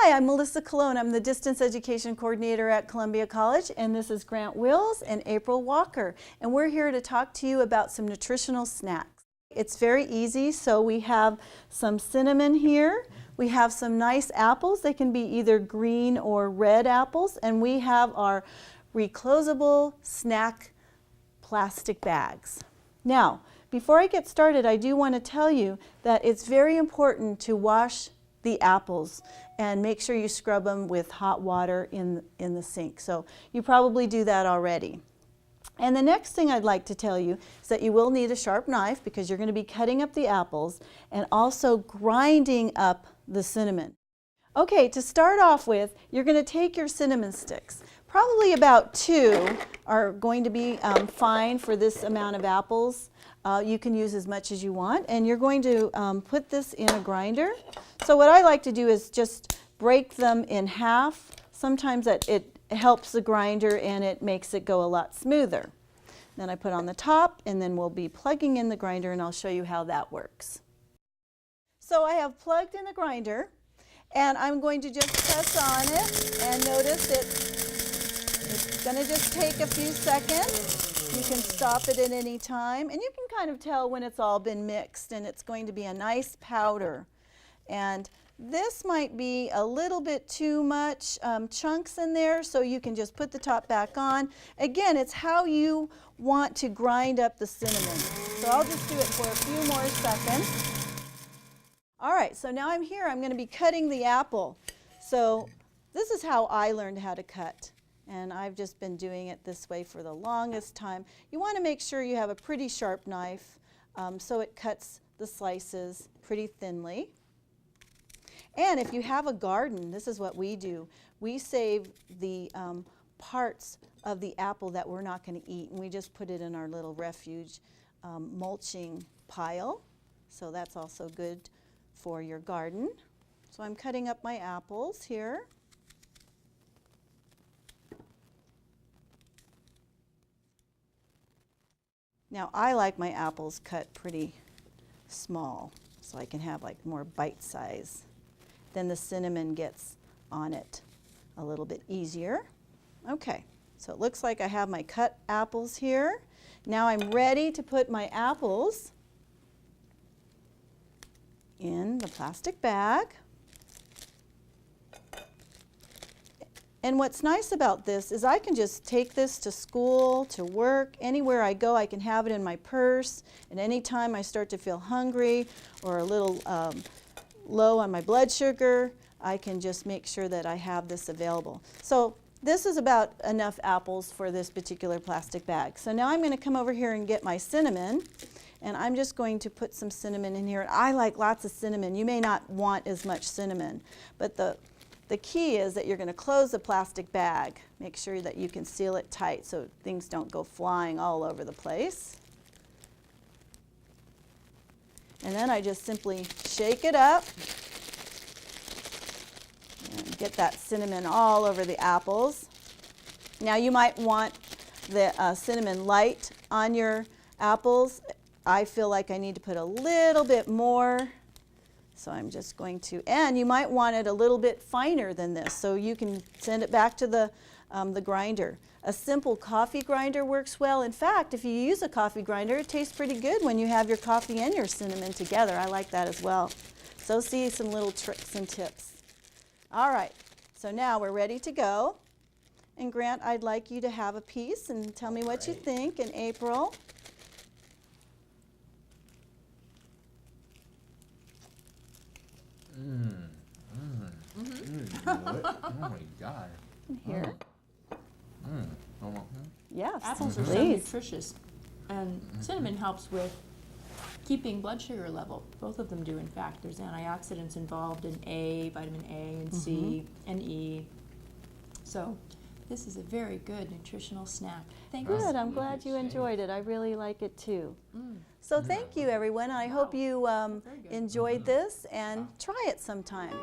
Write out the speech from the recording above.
Hi, I'm Melissa Colon. I'm the Distance Education Coordinator at Columbia College, and this is Grant Wills and April Walker, and we're here to talk to you about some nutritional snacks. It's very easy, so we have some cinnamon here. We have some nice apples. They can be either green or red apples, and we have our reclosable snack plastic bags. Now, before I get started, I do want to tell you that it's very important to wash the apples and make sure you scrub them with hot water in the sink. So you probably do that already. And the next thing I'd like to tell you is that you will need a sharp knife because you're going to be cutting up the apples and also grinding up the cinnamon. Okay, to start off with, you're going to take your cinnamon sticks. Probably about 2 are going to be fine for this amount of apples. You can use as much as you want, and you're going to put this in a grinder. So what I like to do is just break them in half. Sometimes it helps the grinder and it makes it go a lot smoother. Then I put on the top, and then we'll be plugging in the grinder, and I'll show you how that works. So I have plugged in the grinder, and I'm going to just press on it, and notice it's going to just take a few seconds. You can stop it at any time, and you can kind of tell when it's all been mixed, and it's going to be a nice powder. And this might be a little bit too much chunks in there, so you can just put the top back on. Again, it's how you want to grind up the cinnamon. So I'll just do it for a few more seconds. All right, so now I'm here. I'm going to be cutting the apple. So this is how I learned how to cut. And I've just been doing it this way for the longest time. You want to make sure you have a pretty sharp knife so it cuts the slices pretty thinly. And if you have a garden, this is what we do. We save the parts of the apple that we're not going to eat, and we just put it in our little refuge mulching pile. So that's also good for your garden. So I'm cutting up my apples here. Now I like my apples cut pretty small so I can have like more bite size. Then the cinnamon gets on it a little bit easier. Okay, so it looks like I have my cut apples here. Now I'm ready to put my apples in the plastic bag. And what's nice about this is I can just take this to school, to work, anywhere I go I can have it in my purse, and anytime I start to feel hungry or a little low on my blood sugar, I can just make sure that I have this available. So this is about enough apples for this particular plastic bag. So now I'm going to come over here and get my cinnamon, and I'm just going to put some cinnamon in here. I like lots of cinnamon. You may not want as much cinnamon, but the key is that you're going to close the plastic bag. Make sure that you can seal it tight so things don't go flying all over the place. And then I just simply shake it up and get that cinnamon all over the apples. Now you might want the cinnamon light on your apples. I feel like I need to put a little bit more. So I'm just going to, and you might want it a little bit finer than this, so you can send it back to the grinder. A simple coffee grinder works well. In fact, if you use a coffee grinder, it tastes pretty good when you have your coffee and your cinnamon together. I like that as well. So see some little tricks and tips. All right, so now we're ready to go. And Grant, I'd like you to have a piece and tell me what you think, and April. Oh my God. Here. Yes, Apples are so nutritious, and cinnamon helps with keeping blood sugar level. Both of them do, in fact. There's antioxidants involved in A, vitamin A, and C, and E. So this is a very good nutritional snack. Thank you. Good, I'm glad you enjoyed it. I really like it too. So thank you, everyone. I hope you enjoyed this, and try it sometime.